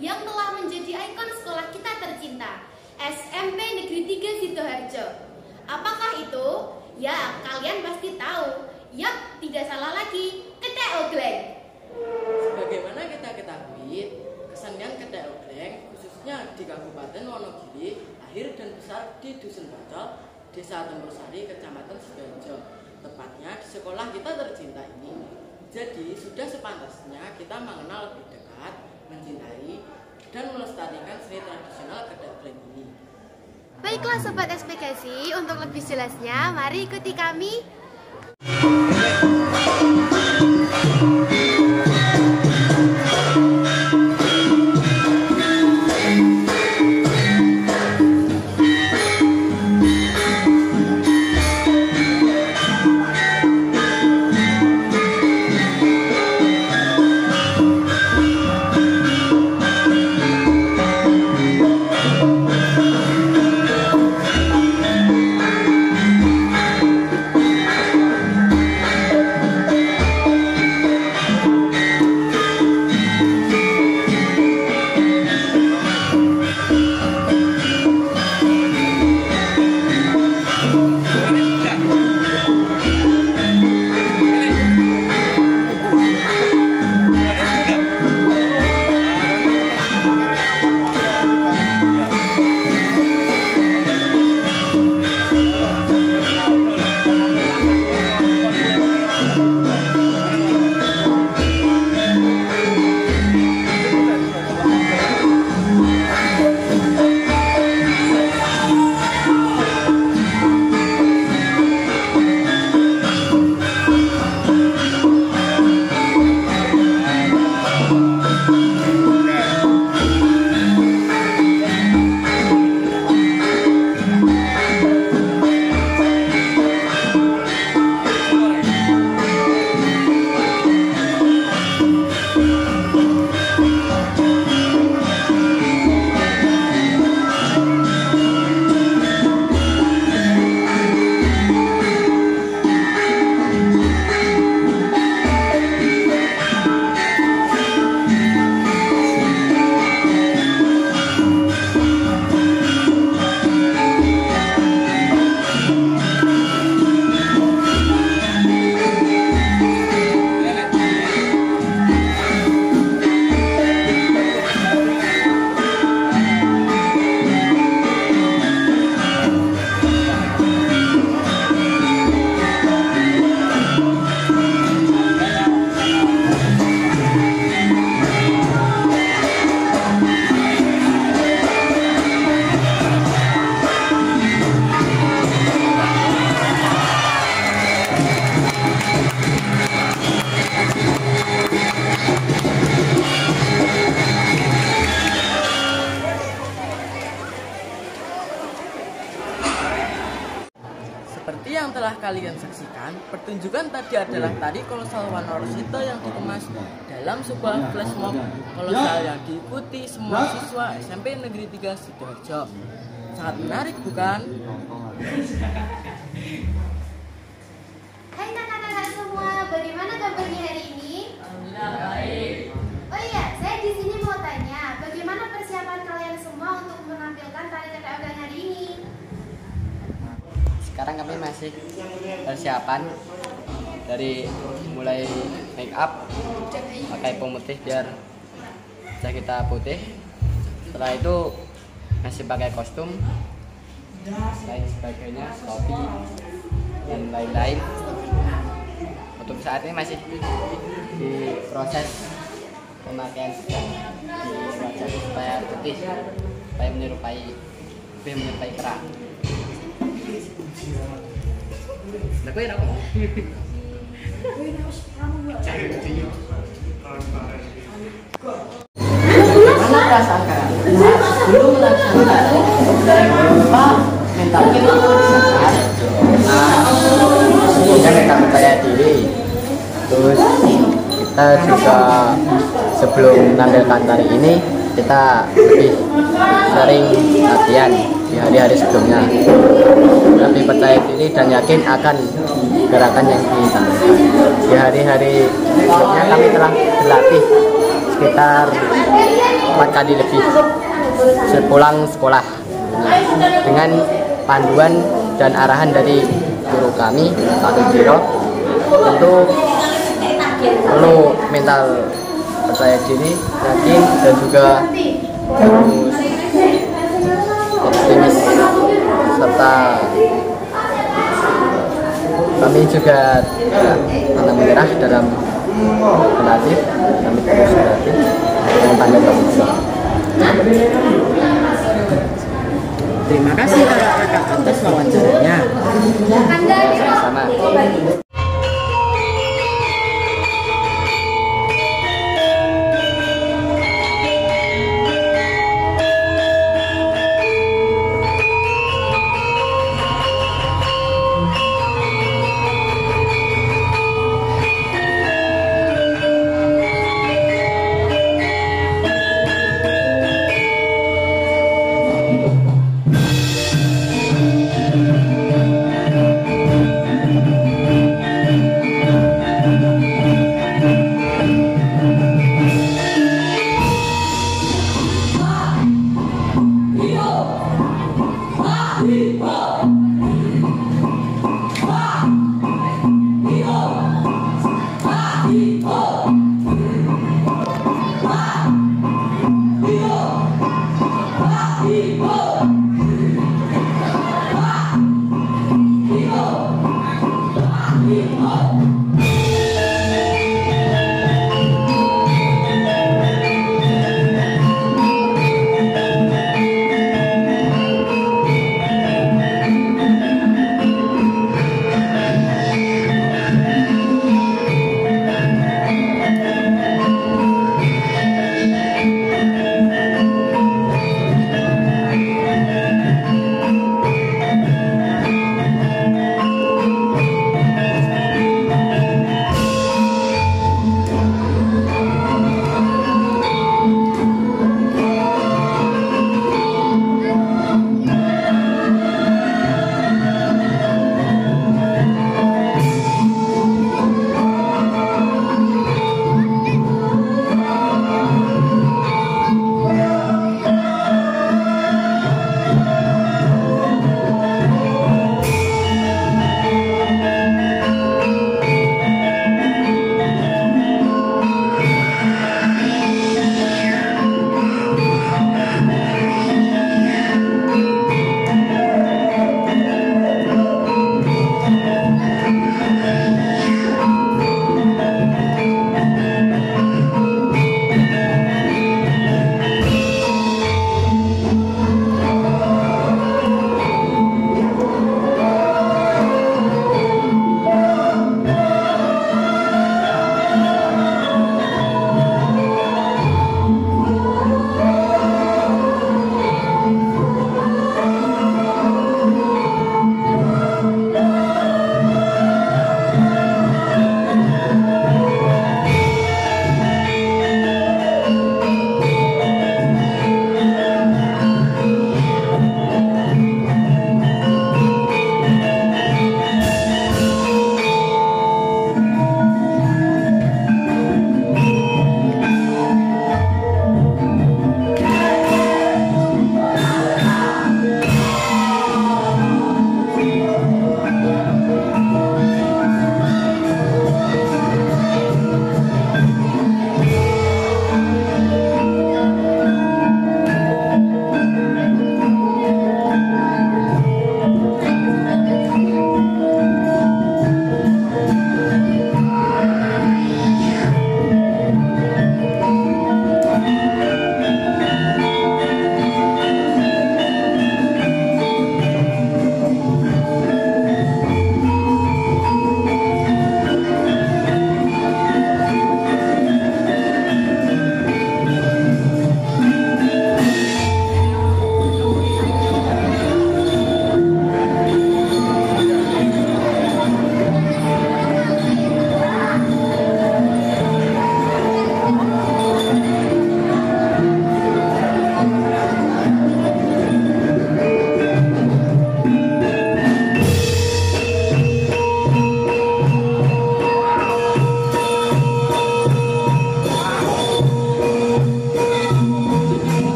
yang telah menjadi ikon sekolah kita tercinta, SMP Negeri 3 Sidoarjo. Apakah itu? Ya, kalian pasti tahu. Yap, tidak salah lagi, Ketek Ogleng. Sebagaimana kita ketahui, kesenian Ketek Ogleng khususnya di Kabupaten Wonogiri lahir dan besar di Dusun Bocol, Desa Tempursari, Kecamatan Sidoarjo. Tepatnya di sekolah kita tercinta ini. Jadi sudah sepantasnya kita mengenal lebih dekat, mencintai, dan melestarikan seni tradisional Ketek Ogleng ini. Baiklah Sobat Ekspektasi, untuk lebih jelasnya mari ikuti kami. Seperti yang telah kalian saksikan, pertunjukan tadi adalah tari kolosal Wanorosito yang dikemas dalam sebuah flash mob kolosal yang diikuti semua siswa SMP Negeri 3 Sidoarjo. Sangat menarik, bukan? Hai kakak-kakak semua, bagaimana kabarnya hari ini? Alhamdulillah baik. Oh iya, saya di sini mau tanya, bagaimana persiapan kalian semua untuk menampilkan tari Ketek Ogleng hari ini? Sekarang kami masih persiapan dari mulai make up, pakai pemutih biar wajah kita putih. Setelah itu masih pakai kostum, lain sebagainya, topi dan lain-lain. Untuk saat ini masih di proses pemakaian di wajah supaya putih, supaya lebih menyerupai kerak. Lakuin apa? Mana perasaan kalian? Sebelum melaksanakan lupa mental kita disekat. Kemudian kita percaya diri. Terus kita juga sebelum menampilkan tari ini kita lebih sering latihan di hari-hari sebelumnya, lebih percaya diri dan yakin akan gerakan yang ditampilkan. Di hari-hari sebelumnya kami telah berlatih sekitar 4 kali lebih sepulang sekolah. Dengan panduan dan arahan dari guru kami, Pak Wiro, tentu perlu mental percaya diri, yakin, dan juga harus optimis, serta kami juga tidak pernah menyerah dalam berlatih. Kami terus berlatih dengan tanggung jawab. Terima kasih kakak atas wawancaranya. Sama-sama.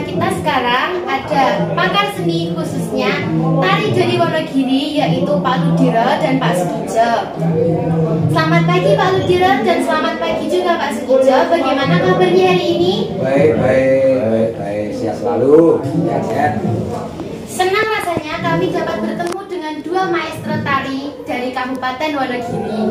kita sekarang ada pakar seni khususnya tari dari Wonogiri, yaitu Pak Ludiro dan Pak Sugijo. Selamat pagi Pak Ludiro dan selamat pagi juga Pak Sugijo. Bagaimana kabarnya hari ini? Baik, sehat selalu, sehat. Senang rasanya kami dapat bertemu dengan dua maestro tari dari Kabupaten Wonogiri.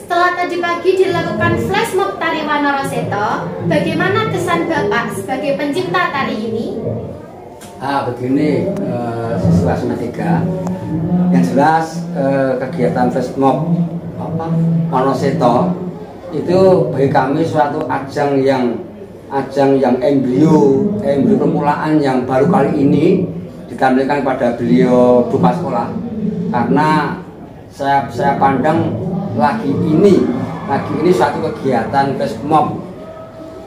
Setelah tadi pagi dilakukan flash mob tari Wanoroseto, bagaimana kesan Bapak sebagai pencipta tari ini? Begini, siswa semester 3, yang jelas kegiatan flash mob Wanoroseto itu bagi kami suatu ajang yang embrio permulaan yang baru kali ini ditampilkan pada beliau berupa sekolah, karena saya pandang lagi ini suatu kegiatan flash mob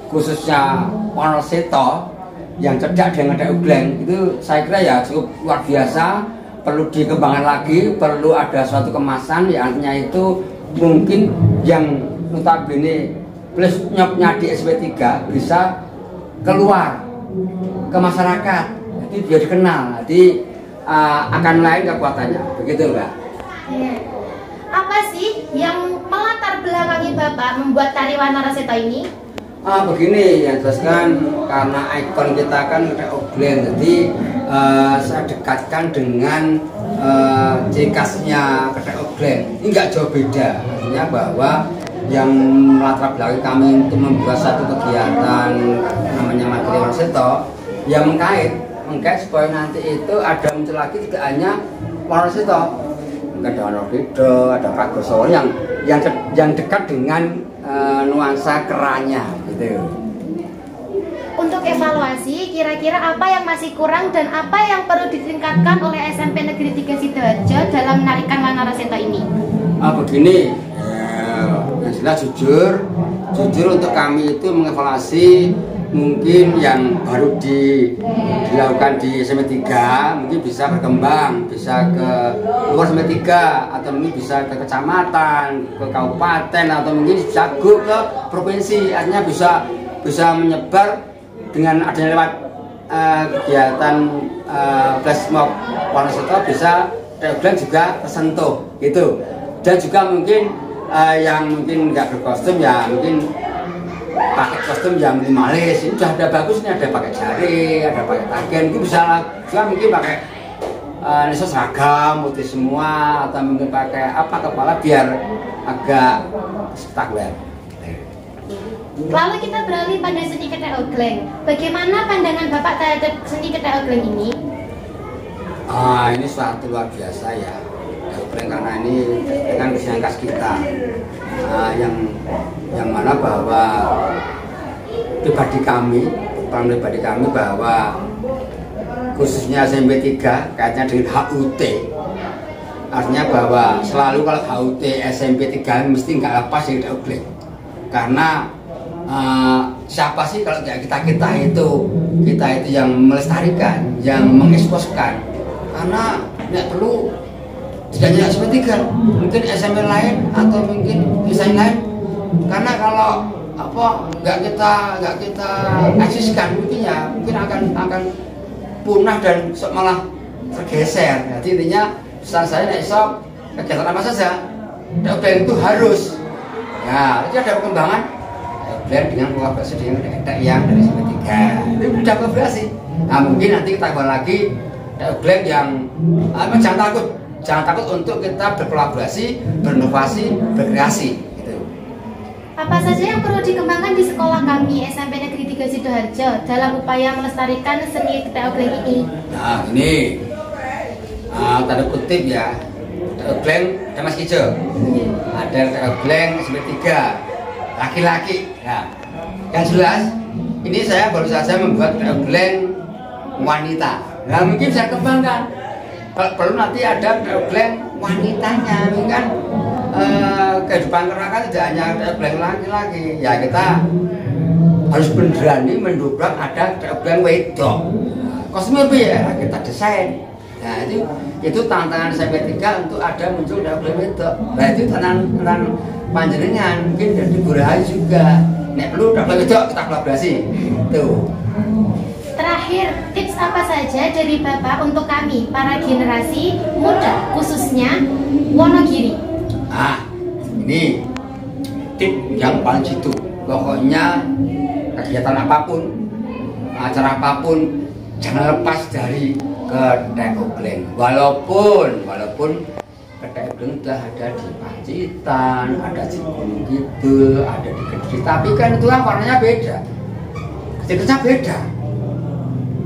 khususnya Wanoroseto yang cedak dengan ada ugleng itu saya kira ya cukup luar biasa, perlu dikembangkan lagi, perlu ada suatu kemasan ya, artinya itu mungkin yang notabene flash mobnya di SMP 3 bisa keluar ke masyarakat, jadi biar dikenal, jadi akan lain kekuatannya, begitu Mbak. Apa sih yang melatar belakangi Bapak membuat tari Wanoroseto ini? Begini, yang jelaskan karena ikon kita kan ada ugleng, jadi saya dekatkan dengan ciri khasnya kedai ugleng. Ini nggak jauh beda, artinya bahwa yang melatar belakangi kami untuk membuat satu kegiatan namanya materi Wanoroseto yang mengkait supaya nanti itu ada muncul lagi tidak hanya Wanoroseto, ada Wanorodo, ada Pak Gosoro yang dekat dengan nuansa keranya gitu. Untuk evaluasi, kira-kira apa yang masih kurang dan apa yang perlu ditingkatkan oleh SMP Negeri 3 Sidoarjo dalam menarikan Wanoroseto ini? Begini, yang jelas jujur untuk kami itu mengevaluasi mungkin yang baru dilakukan di SMP 3 mungkin bisa berkembang, bisa ke luar SMP 3 atau mungkin bisa ke kecamatan, ke kabupaten atau mungkin bisa ke provinsi, artinya bisa menyebar dengan adanya lewat kegiatan flash mob Wanoroseto bisa ugleng juga tersentuh gitu, dan juga mungkin yang mungkin nggak berkostum ya mungkin pakai kostum yang minimalis, ini sudah ada bagus, ini ada pakai jari, ada pakai tagen, itu bisa juga mungkin pakai niso seragam putih semua atau mungkin pakai kepala biar agak spektakuler. Lalu kita beralih pada seni kedai ugleng. Bagaimana pandangan Bapak terhadap seni kedai ugleng ini? Ini suatu luar biasa ya, ugleng, karena ini dengan kesenian khas kita. Yang mana bahwa pribadi kami bahwa khususnya SMP 3 kaitannya dengan HUT, artinya bahwa selalu kalau HUT SMP 3 mesti nggak lepas dari ugleng, karena siapa sih kalau kita itu yang melestarikan, yang mengeksposkan, karena nggak perlu tidak hanya SMP 3, mungkin SMP lain atau mungkin desain lain, karena kalau nggak kita eksiskan mungkin akan punah dan malah tergeser. Jadi intinya pesan saya iso kegiatan apa saja ugleng itu harus ya, jadi ada perkembangan ugleng dengan kolaborasi dengan daerah yang dari SMP 3 itu sudah kolaborasi. Nah mungkin nanti kita kembali lagi ugleng yang jangan takut untuk kita berkolaborasi, berinovasi, berkreasi gitu. Apa saja yang perlu dikembangkan di sekolah kami SMP Negeri 3 Sidoarjo dalam upaya melestarikan seni kedai ugleng ini? Nah ini tanda kutip ya, kedai ugleng ada Mas Kijo, ada kedai ugleng SMP 3 laki-laki. Nah yang jelas ini saya baru saja membuat kedai ugleng wanita. Nah mungkin saya kembangkan, kalau perlu nanti ada ugleng wanitanya, kan kehidupan keraka tidak hanya ugleng laki-laki ya, kita harus berani mendobrak ada ugleng wedok. Kostumnya ya kita desain. Nah itu tantangan SMP 3 untuk ada muncul ugleng wedok. Nah itu tantangan panjenengan, mungkin dari Burahayu juga nek perlu double wedok kita kolaborasi. Tuh. Terakhir, tips apa saja dari Bapak untuk kami, para generasi muda, khususnya Wonogiri? Ini tip yang paling jitu. Pokoknya kegiatan apapun, acara apapun, jangan lepas dari kedai Ogleng. Walaupun kedai Ogleng sudah ada di Pacitan, ada di Gunung Kidul, ada di Kediri, tapi kan itu kan warnanya beda, kecil-kecil beda.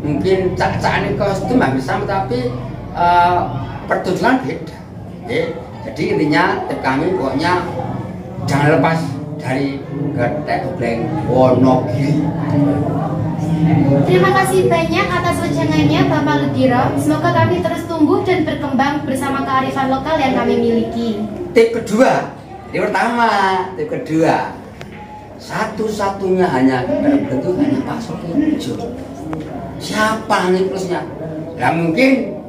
Mungkin cak-cakan kostum hampir sama, tapi pertunjukan beda. Jadi intinya tip kami pokoknya jangan lepas dari kedai Ogleng Wonogiri. Terima kasih banyak atas wejangannya Bapak Ludiro. Semoga kami terus tumbuh dan berkembang bersama kearifan lokal yang kami miliki. Tip kedua, tip kedua, satu-satunya hanya bentuk hanya Pak Sokijo. Siapa nih plusnya? Ya mungkin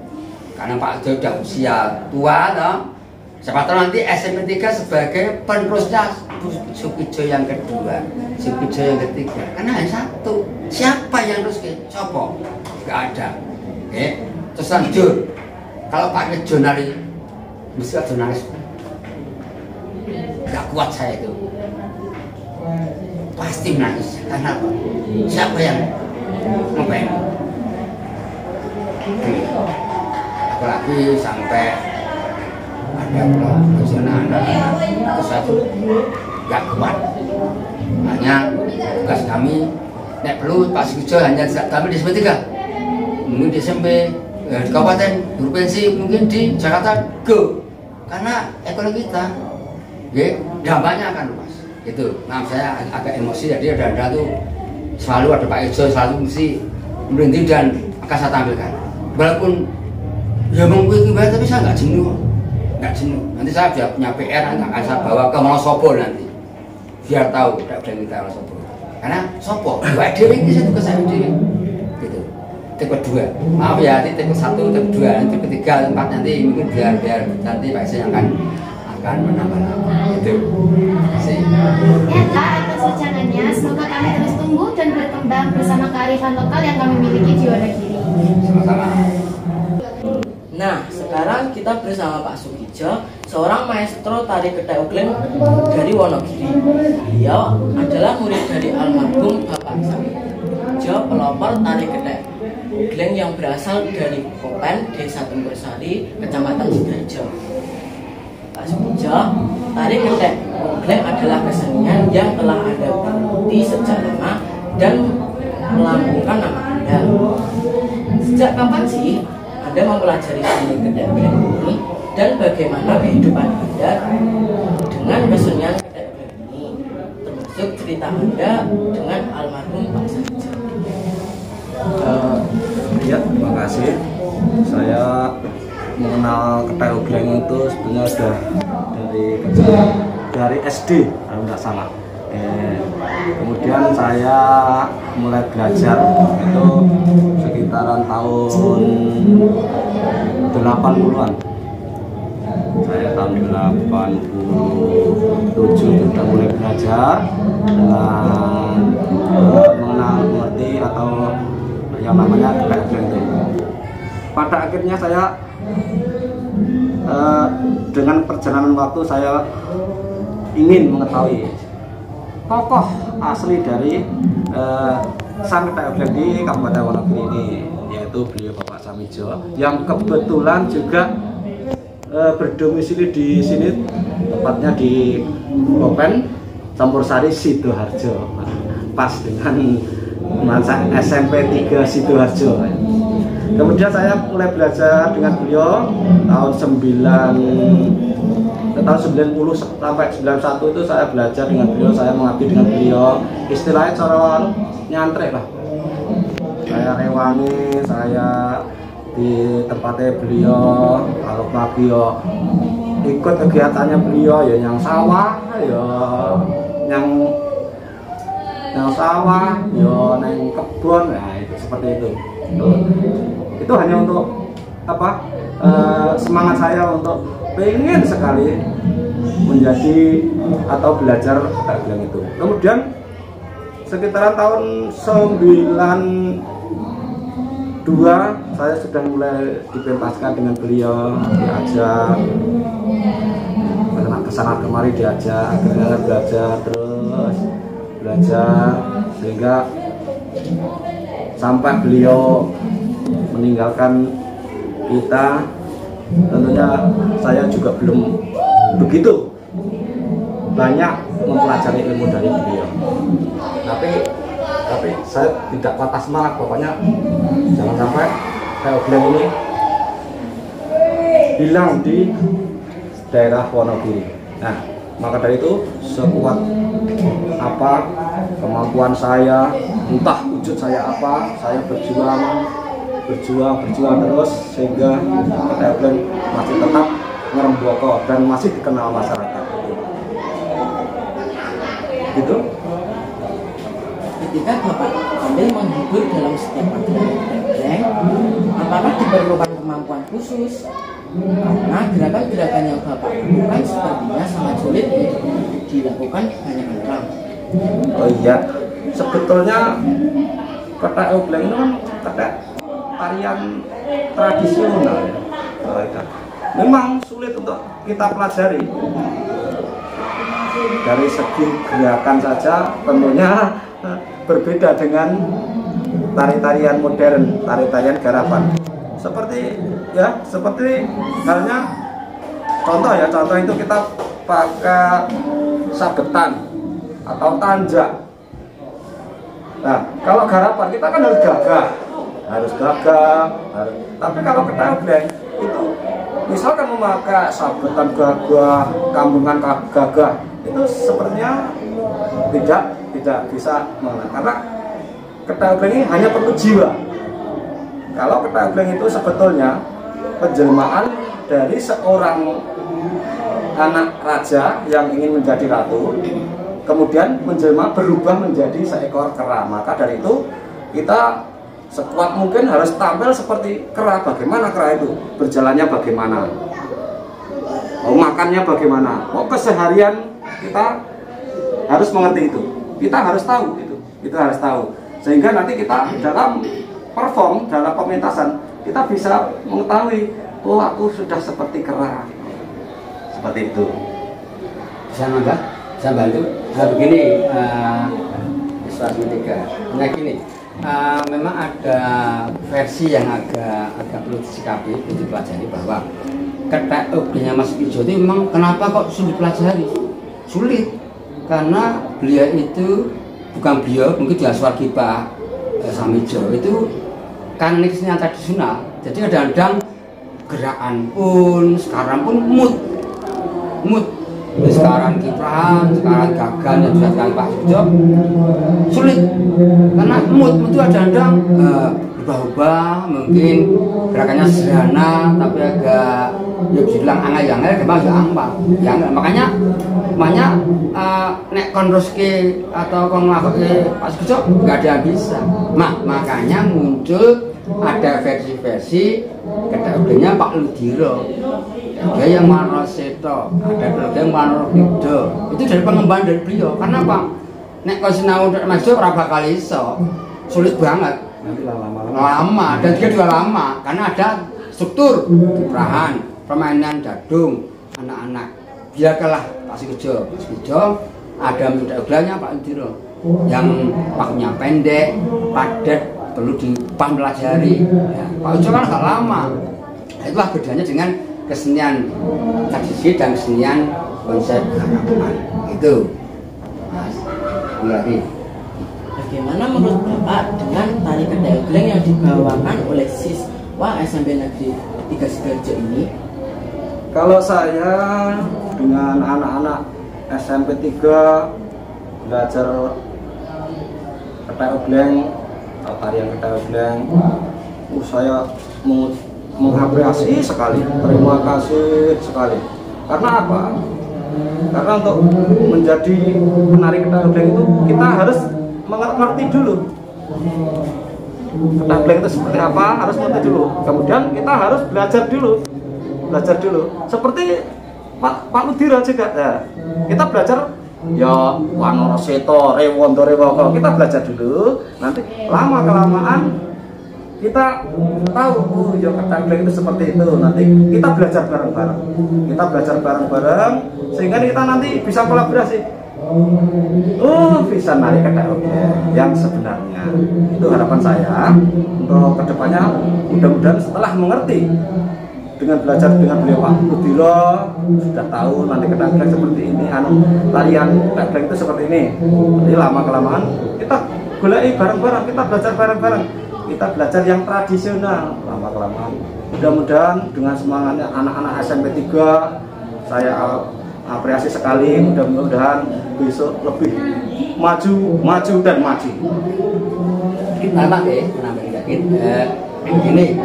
karena Pak Jo sudah usia tua, toh. Siapa tahu nanti SMP 3 sebagai penerusnya Sokijo yang kedua, Sokijo yang ketiga. Karena hanya satu. Siapa yang terus ke? Sopo? Gak ada. Oke. Terus lanjut. Kalau Pak jurnalis, mesti jurnalis. Gak kuat saya itu. Pasti menangis. Karena apa? Siapa yang ngapain? Apalagi sampai ada anak-anak saya tuh gak kuat. Hanya tugas kami nek perlu Pak Sokijo hanya kami di SMP 3, mungkin di SMP di kabupaten provinsi, mungkin di Jakarta go, karena ekonomi kita dampaknya akan luas. Itu maaf saya agak emosi, jadi ada tuh selalu ada Pak Ijo, selalu mesti merintih dan akan saya tampilkan. Walaupun ya mengikuti tapi saya nggak jenuh. Nanti saya sudah punya PR, nanti akan saya bawa ke Wonosobo nanti, biar tahu tidak ada kita Wonosobo. Karena sopo, dua dewi ini saya tugas saya dewi. Gitu. Tip kedua, maaf ya, tip satu, tip dua, tip ketiga, empat nanti mungkin biar nanti Pak Ijo yang akan menambah. Itu. Ya Kak, atas wejangannya, semoga kami terus tumbuh dan berkembang bersama kearifan lokal yang kami miliki di Wonogiri. Sama-sama. Nah, sekarang kita bersama Pak Sokijo, seorang maestro tari kedai Ogleng dari Wonogiri. Beliau adalah murid dari almarhum Bapak Sokijo, pelopor tari kedai Ogleng yang berasal dari Kopen, Desa Tempursari, Kecamatan Sidoarjo. Pak Sokijo, tari kedai Ogleng adalah kesenian yang telah ada bukti sejak lama dan melambungkan nama Anda. Sejak kapan sih Anda mempelajari seni kedai Ogleng ini, dan bagaimana kehidupan Anda dengan kesenian kedai Ogleng ini, termasuk cerita Anda dengan almarhum Pak Sokijo? Ya, terima kasih. Saya mengenal kedai Ogleng itu sebenarnya sudah dari kecil, dari SD kalau tidak salah. Kemudian saya mulai belajar itu sekitaran tahun 80-an. Saya tahun 87 kita mulai belajar dengan mengerti atau yang namanya kedai Ogleng itu. Pada akhirnya saya dengan perjalanan waktu saya ingin mengetahui tokoh asli dari sang kedai Ogleng di Kabupaten Wonogiri ini, yaitu beliau Bapak Samijo, yang kebetulan juga berdomisili di sini, tepatnya di Kopen, Tempursari, Sidoarjo, pas dengan masa SMP 3 Sidoarjo. Kemudian saya mulai belajar dengan beliau tahun 90 sampai 91 itu saya belajar dengan beliau, saya mengabdi dengan beliau. Istilahnya cara nyantrik lah. Saya rewangi, saya di tempatnya beliau, kalau pagi yo ikut kegiatannya beliau, ya yang sawah, ya yang sawah, yo neng kebun, nah itu seperti itu. Itu hanya untuk apa? Semangat saya untuk pengen sekali menjadi atau belajar kedai Ogleng itu. Kemudian sekitaran tahun 92 saya sudah mulai dipentaskan dengan beliau, diajak kesana kemari, diajak akhirnya belajar terus belajar sehingga sampai beliau meninggalkan kita. Tentunya saya juga belum begitu banyak mempelajari ilmu dari beliau, tapi saya tidak patah semangat. Pokoknya jangan sampai TO Bleng ini hilang di daerah Wonogiri. Nah, maka dari itu sekuat apa kemampuan saya, entah wujud saya apa, saya berjuang terus sehingga TO Bleng masih tetap ngeremboko dan masih dikenal masyarakat. Gitu. Ketika Bapak Kamil menghibur dalam setiap pagelaran TO Bleng, apakah diperlukan kemampuan khusus? Karena gerakan-gerakan yang Bapak lakukan sepertinya sangat sulit untuk dilakukan banyak orang. Oh iya, sebetulnya TO Bleng itu kan tarian tradisional ya. Memang sulit untuk kita pelajari. Dari segi gerakan saja tentunya berbeda dengan tari-tarian modern, tari-tarian garapan. Seperti halnya contoh itu kita pakai sabetan atau tanjak. Nah, kalau garapan kita kan harus gagah. Tapi kalau TO Bleng itu misalkan memakai sabetan gagah, kampungan gagah, itu sepertinya tidak bisa mengenal, karena TO Bleng ini hanya perlu jiwa. Kalau TO Bleng itu sebetulnya penjelmaan dari seorang anak raja yang ingin menjadi ratu, kemudian menjelma berubah menjadi seekor kera. Maka dari itu kita sekuat mungkin harus tampil seperti kera. Bagaimana kera itu? Berjalannya bagaimana? Mau makannya bagaimana? Mau keseharian kita harus mengerti itu. Kita harus tahu itu. Kita harus tahu. Sehingga nanti kita dalam perform, dalam pementasan, kita bisa mengetahui, oh aku sudah seperti kera. Seperti itu. Bisa nggak? Bisa bantu? Nah begini, Iswar Mitiga. Nah gini. Memang ada versi yang agak perlu disikapi, perlu dipelajari, bahwa TO Blengnya Mas Ijo itu memang kenapa kok sulit dipelajari? Sulit karena beliau itu mungkin dia Swargi Pak Samijo itu kan ini kesenian tradisional. Jadi kadang-kadang gerakan pun sekarang pun mood. Sekarang kiprah, sekarang gagal dan sudah sekali Pak Sujo sulit karena mood itu kadang-kadang berubah-ubah, mungkin gerakannya sederhana tapi agak ya bisa bilang angel-angel, gampang ya ampang ya, makanya nek konroske atau ngelakuin Pak Sujo nggak ada yang bisa. Makanya muncul ada versi-versi TO Blengnya Pak Ludiro, ada yang Mano Seto, ada yang Mano Rido. Itu dari pengembangan dari beliau. Karena apa? Nek kau sinau untuk Mas Jo berapa kali iso, sulit banget. Lama dan dia juga lama karena ada struktur kiprahan, permainan dadung anak-anak. Biarkanlah Pak Sujo ada TO Blengnya Pak Ludiro yang pakunya pendek, padat, perlu dipelajari. Ya, Pak Ujo kan agak lama. Itulah bedanya dengan kesenian tradisi dan kesenian konsep garapan. Itu. Mas, lagi. Bagaimana menurut Bapak dengan tari TO Bleng yang dibawakan oleh siswa SMP Negeri 3 Sidoarjo ini? Kalau saya dengan anak-anak SMP 3 belajar TO Bleng, tarian TO Bleng, saya mengapresiasi sekali, terima kasih sekali. Karena apa? Karena untuk menjadi penari TO Bleng itu kita harus mengerti dulu. TO Bleng itu seperti apa, harus mengerti dulu. Kemudian kita harus belajar dulu. Seperti Pak Ludiro juga. Ya. Kita belajar ya Wanara Seta, Rewanda Rewaka. Kita belajar dulu, nanti lama kelamaan kita tahu, oh ya kata Ogleng itu seperti itu. Nanti kita belajar bareng-bareng. Kita belajar bareng-bareng sehingga kita nanti bisa kolaborasi. Oh, bisa narik kata Ogleng yang sebenarnya. Itu harapan saya untuk kedepannya. Mudah-mudahan setelah mengerti dengan belajar dengan beliau Pak Udilo sudah tahu nanti kata Ogleng seperti ini, tarian kata Ogleng itu seperti ini. Jadi lama kelamaan kita goleki bareng-bareng, kita belajar bareng-bareng. Kita belajar yang tradisional lama kelamaan. Mudah-mudahan dengan semangatnya anak-anak SMP 3 saya apresiasi sekali. Mudah-mudahan besok lebih maju dan maju. Nama menambah yakin ini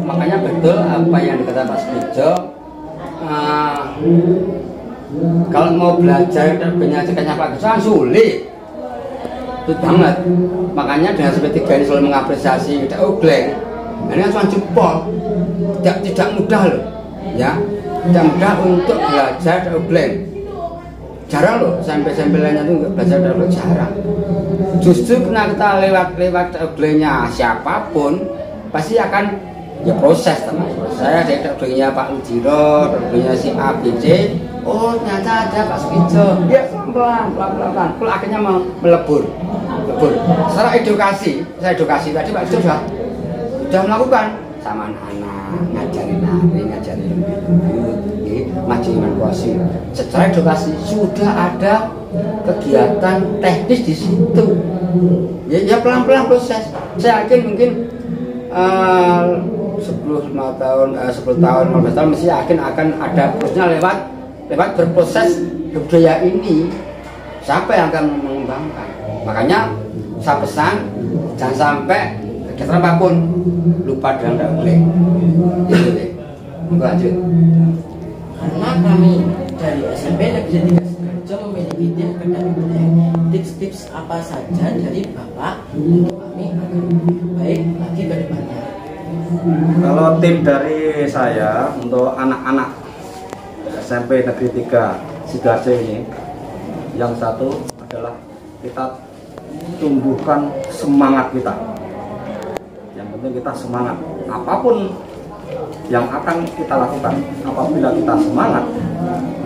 makanya betul apa yang dikatakan Pak Sudjo. Kalau mau belajar dan belajarnya Pak Sudjo sulit. Itu banget. Makanya dengan SMP 3 ini selalu mengapresiasi kata Ogleng. Ini kan cuma jempol. Tidak mudah loh. Ya. Tidak mudah untuk belajar kata Ogleng. Jarang loh SMP lainnya itu belajar kata Ogleng, jarang. Justru karena kita lewat Oglengnya siapapun pasti akan ya proses termasuk. Saya dari Oglengnya Pak Udiro, Oglengnya si A, B, C. Oh ternyata ada Pak Sudjo. Ya pelan. Kalau akhirnya melebur. Secara edukasi, saya edukasi tadi Pak Sudjo sudah melakukan sama anak-anak, ngajarin nari, ngajarin ngajarin kuasi. Secara edukasi sudah ada kegiatan teknis di situ. Ya pelan-pelan proses. Saya yakin mungkin 10 tahun, 15 tahun mesti yakin akan ada prosesnya lewat berproses budaya ini. Siapa yang akan mengembangkan? Makanya saya pesan jangan sampai kegiatan apapun lupa dengan Ogleng. Itu deh. Lanjut. Karena kami dari SMP Negeri 3 Sidoarjo memiliki tim kedai Ogleng. Tips-tips apa saja dari Bapak untuk kami agar lebih baik lagi ke depannya? Kalau tim dari saya untuk anak-anak SMP Negeri 3 Sidoarjo ini, yang satu adalah kita tumbuhkan semangat kita. Yang penting kita semangat. Apapun yang akan kita lakukan, apabila kita semangat,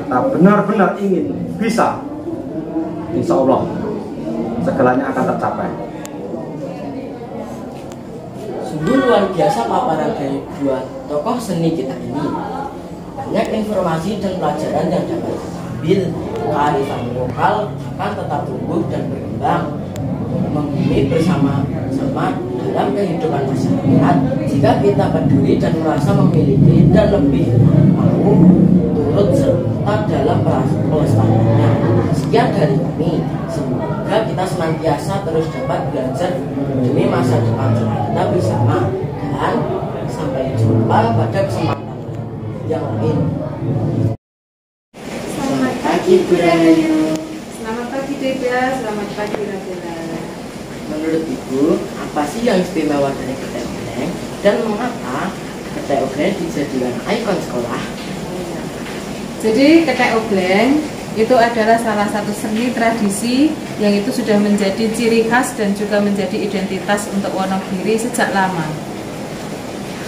kita benar-benar ingin bisa, insya Allah segalanya akan tercapai. Sungguh luar biasa paparan dari dua tokoh seni kita ini. Banyak informasi dan pelajaran yang dapat diambil. Kearifan lokal akan tetap tumbuh dan berkembang, membumi bersama-sama dalam kehidupan masyarakat jika kita peduli dan merasa memiliki dan lebih mau turut serta dalam pelestariannya. Sekian dari kami. Semoga kita senantiasa terus dapat belajar demi masa depan kita bersama, dan sampai jumpa pada kesempatan yang lain. Selamat pagi Bu Rahayu. Selamat pagi Deda, selamat pagi Radela. Menurut Ibu, apa sih yang istimewa dari kedai Ogleng dan mengapa kedai Ogleng dijadikan ikon sekolah? Jadi kedai Ogleng itu adalah salah satu seni tradisi yang itu sudah menjadi ciri khas dan juga menjadi identitas untuk Wonogiri sejak lama.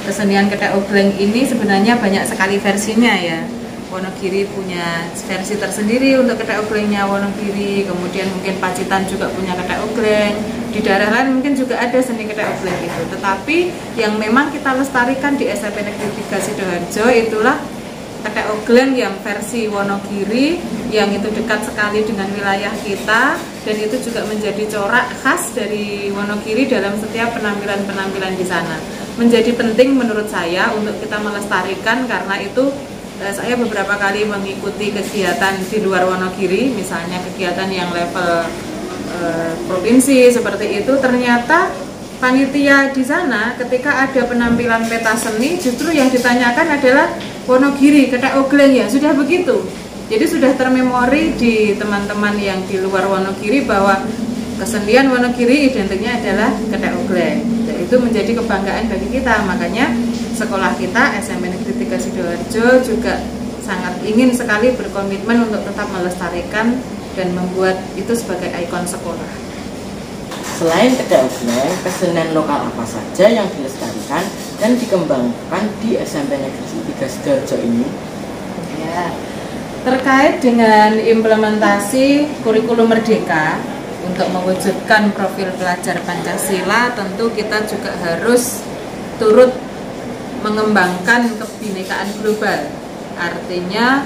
Kesenian kedai Ogleng ini sebenarnya banyak sekali versinya ya. Wonogiri punya versi tersendiri untuk kedai Oglengnya Wonogiri, kemudian mungkin Pacitan juga punya kedai Ogleng, di daerah lain mungkin juga ada seni kedai Ogleng itu. Tetapi yang memang kita lestarikan di SMP Negeri 3 Sidoarjo itulah kedai Ogleng yang versi Wonogiri, yang itu dekat sekali dengan wilayah kita, dan itu juga menjadi corak khas dari Wonogiri dalam setiap penampilan-penampilan di sana. Menjadi penting menurut saya untuk kita melestarikan, karena itu saya beberapa kali mengikuti kegiatan di luar Wonogiri, misalnya kegiatan yang level provinsi seperti itu. Ternyata panitia di sana ketika ada penampilan peta seni, justru yang ditanyakan adalah Wonogiri, kedai Ogleng ya, sudah begitu. Jadi sudah termemori di teman-teman yang di luar Wonogiri bahwa kesenian Wonogiri identiknya adalah kedai Ogleng. Dan itu menjadi kebanggaan bagi kita. Makanya sekolah kita SMP Negeri 3 Sidoarjo juga sangat ingin sekali berkomitmen untuk tetap melestarikan dan membuat itu sebagai ikon sekolah. Selain kedai ogleng, kesenian lokal apa saja yang dilestarikan dan dikembangkan di SMP Negeri 3 Sidoarjo ini? Ya, terkait dengan implementasi kurikulum Merdeka untuk mewujudkan profil pelajar Pancasila, tentu kita juga harus turut mengembangkan kebinekaan global. Artinya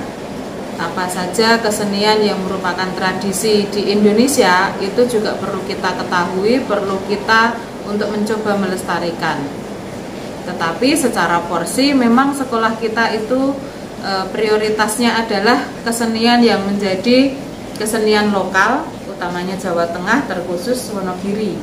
apa saja kesenian yang merupakan tradisi di Indonesia itu juga perlu kita ketahui, perlu kita untuk mencoba melestarikan. Tetapi secara porsi memang sekolah kita itu prioritasnya adalah kesenian yang menjadi kesenian lokal, utamanya Jawa Tengah, terkhusus Wonogiri.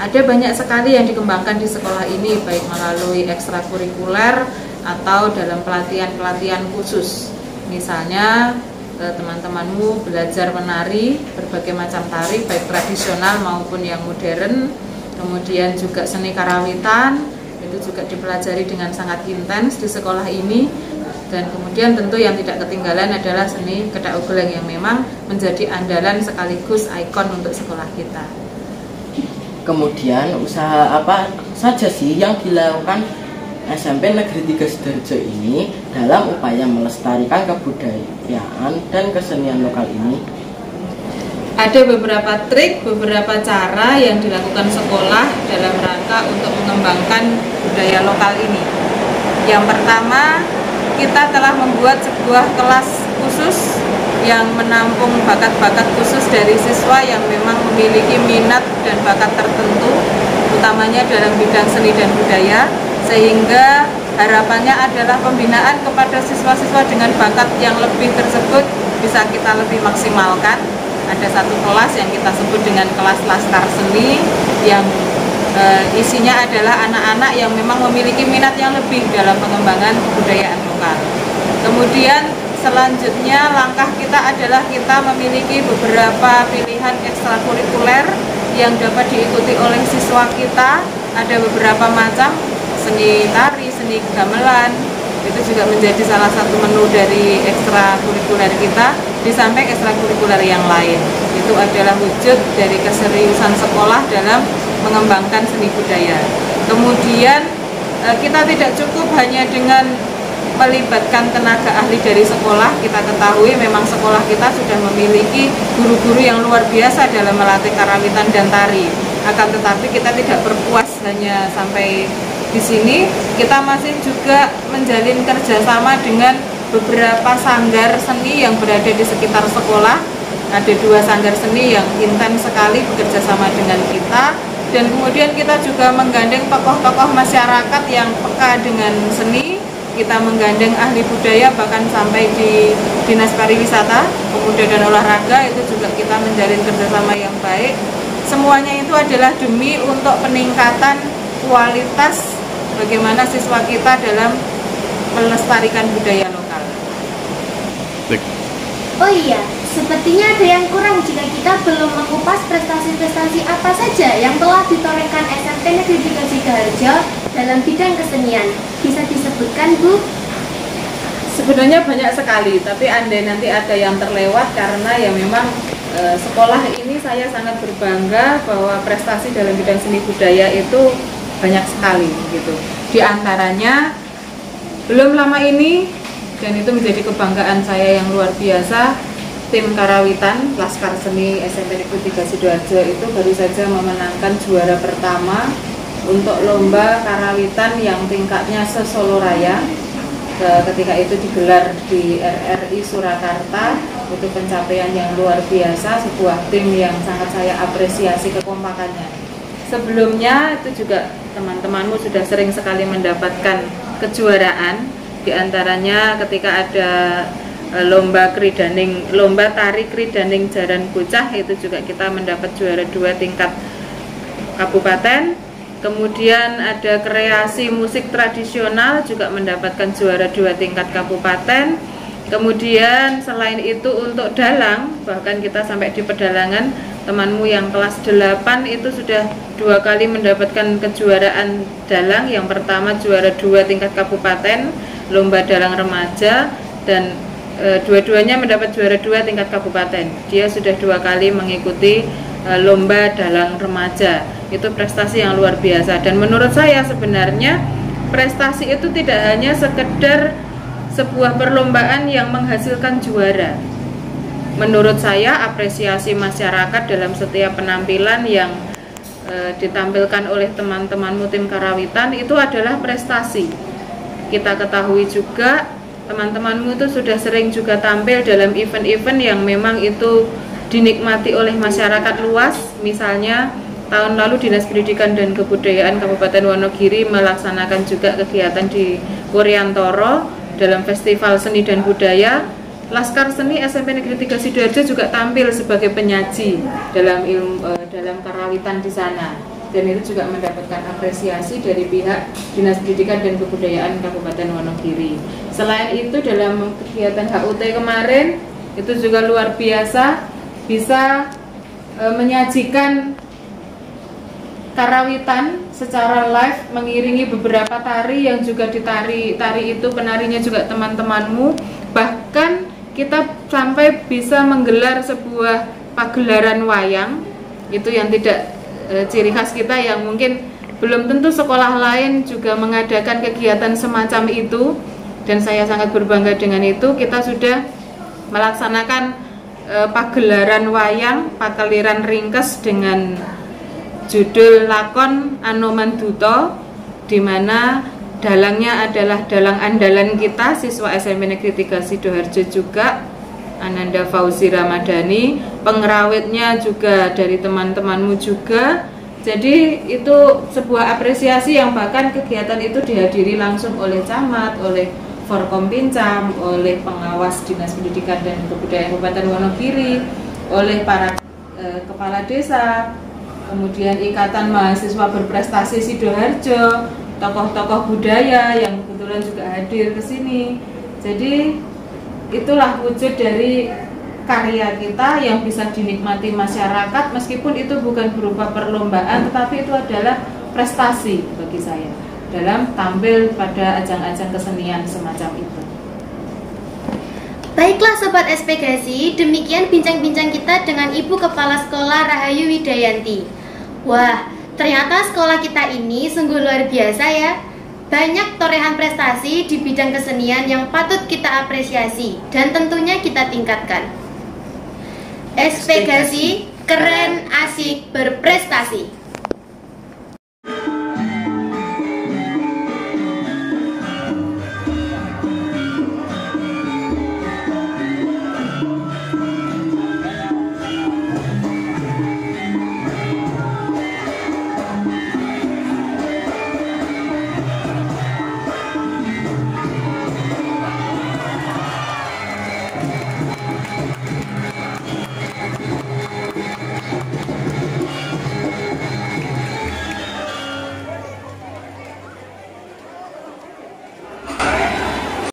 Ada banyak sekali yang dikembangkan di sekolah ini, baik melalui ekstrakurikuler atau dalam pelatihan-pelatihan khusus. Misalnya teman-temanmu belajar menari berbagai macam tari, baik tradisional maupun yang modern. Kemudian juga seni karawitan, itu juga dipelajari dengan sangat intens di sekolah ini. Dan kemudian tentu yang tidak ketinggalan adalah seni kedai ogleng yang memang menjadi andalan sekaligus ikon untuk sekolah kita. Kemudian usaha apa saja sih yang dilakukan SMP Negeri 3 Sidoarjo ini dalam upaya melestarikan kebudayaan dan kesenian lokal ini? Ada beberapa trik, beberapa cara yang dilakukan sekolah dalam rangka untuk mengembangkan budaya lokal ini. Yang pertama, kita telah membuat sebuah kelas khusus yang menampung bakat-bakat khusus dari siswa yang memang memiliki minat dan bakat tertentu, utamanya dalam bidang seni dan budaya, sehingga harapannya adalah pembinaan kepada siswa-siswa dengan bakat yang lebih tersebut bisa kita lebih maksimalkan. Ada satu kelas yang kita sebut dengan kelas laskar seni yang isinya adalah anak-anak yang memang memiliki minat yang lebih dalam pengembangan kebudayaan lokal. Kemudian selanjutnya langkah kita adalah kita memiliki beberapa pilihan ekstrakurikuler yang dapat diikuti oleh siswa kita. Ada beberapa macam, seni tari, seni gamelan, itu juga menjadi salah satu menu dari ekstrakurikuler kita, di samping ekstrakurikuler yang lain. Itu adalah wujud dari keseriusan sekolah dalam mengembangkan seni budaya. Kemudian kita tidak cukup hanya dengan melibatkan tenaga ahli dari sekolah. Kita ketahui memang sekolah kita sudah memiliki guru-guru yang luar biasa dalam melatih karawitan dan tari. Akan tetapi kita tidak berpuas hanya sampai di sini, kita masih juga menjalin kerjasama dengan beberapa sanggar seni yang berada di sekitar sekolah. Ada 2 sanggar seni yang intens sekali bekerja sama dengan kita, dan kemudian kita juga menggandeng tokoh-tokoh masyarakat yang peka dengan seni. Kita menggandeng ahli budaya, bahkan sampai di Dinas Pariwisata, Pemuda dan Olahraga, itu juga kita menjalin kerjasama yang baik. Semuanya itu adalah demi untuk peningkatan kualitas bagaimana siswa kita dalam melestarikan budaya lokal. Oh iya, sepertinya ada yang kurang jika kita belum mengupas prestasi-prestasi apa saja yang telah ditorehkan SMP Negeri 3 Sidoarjo dalam bidang kesenian. Bisa disebutkan, Bu? Sebenarnya banyak sekali, tapi andai nanti ada yang terlewat karena ya memang sekolah ini saya sangat berbangga bahwa prestasi dalam bidang seni budaya itu banyak sekali gitu. Di antaranya belum lama ini, dan itu menjadi kebanggaan saya yang luar biasa, tim karawitan Laskar Seni SMP Negeri 3 Sidoarjo itu baru saja memenangkan juara pertama untuk lomba karawitan yang tingkatnya se-Solo Raya. Ketika itu digelar di RRI Surakarta, itu pencapaian yang luar biasa, sebuah tim yang sangat saya apresiasi kekompakannya. Sebelumnya itu juga teman-temanmu sudah sering sekali mendapatkan kejuaraan, diantaranya ketika ada lomba tari kridaning Jaran Bocah, itu juga kita mendapat juara 2 tingkat kabupaten. Kemudian ada kreasi musik tradisional juga mendapatkan juara 2 tingkat kabupaten. Kemudian selain itu untuk dalang, bahkan kita sampai di pedalangan, temanmu yang kelas 8 itu sudah 2 kali mendapatkan kejuaraan dalang. Yang pertama juara 2 tingkat kabupaten, lomba dalang remaja, dan Dua-duanya mendapat juara 2 tingkat kabupaten. Dia sudah 2 kali mengikuti lomba dalang remaja. Itu prestasi yang luar biasa, dan menurut saya sebenarnya prestasi itu tidak hanya sekedar sebuah perlombaan yang menghasilkan juara. Menurut saya apresiasi masyarakat dalam setiap penampilan yang ditampilkan oleh teman-temanmu tim karawitan itu adalah prestasi. Kita ketahui juga teman-temanmu itu sudah sering juga tampil dalam event-event yang memang itu dinikmati oleh masyarakat luas. Misalnya tahun lalu Dinas Pendidikan dan Kebudayaan Kabupaten Wonogiri melaksanakan juga kegiatan di Wuryantoro dalam Festival Seni dan Budaya. Laskar Seni SMP Negeri 3 Sidoarjo juga tampil sebagai penyaji dalam dalam karawitan di sana, dan itu juga mendapatkan apresiasi dari pihak Dinas Pendidikan dan Kebudayaan Kabupaten Wonogiri. Selain itu dalam kegiatan HUT kemarin itu juga luar biasa, bisa menyajikan karawitan secara live mengiringi beberapa tari yang juga tari itu penarinya juga teman-temanmu. Bahkan kita sampai bisa menggelar sebuah pagelaran wayang, itu yang tidak ciri khas kita, yang mungkin belum tentu sekolah lain juga mengadakan kegiatan semacam itu, dan saya sangat berbangga dengan itu. Kita sudah melaksanakan pagelaran wayang Pakeliran Ringkes dengan judul lakon Anoman Duto, di mana dalangnya adalah dalang andalan kita, siswa SMP Negeri 3 Sidoarjo juga, Ananda Fauzi Ramadhani. Pengrawitnya juga dari teman-temanmu juga. Jadi itu sebuah apresiasi yang bahkan kegiatan itu dihadiri langsung oleh camat, oleh Forkom Pincam, oleh pengawas Dinas Pendidikan dan Kebudayaan Kabupaten Wonogiri, oleh para kepala desa, kemudian Ikatan Mahasiswa Berprestasi Sidoarjo, tokoh-tokoh budaya yang kebetulan juga hadir ke sini. Jadi itulah wujud dari karya kita yang bisa dinikmati masyarakat, meskipun itu bukan berupa perlombaan, tetapi itu adalah prestasi bagi saya dalam tampil pada ajang-ajang kesenian semacam itu. Baiklah Sobat SPGasi, demikian bincang-bincang kita dengan Ibu Kepala Sekolah Rahayu Widayanti. Wah, ternyata sekolah kita ini sungguh luar biasa ya. Banyak torehan prestasi di bidang kesenian yang patut kita apresiasi dan tentunya kita tingkatkan. SPGasi, keren, asik, berprestasi.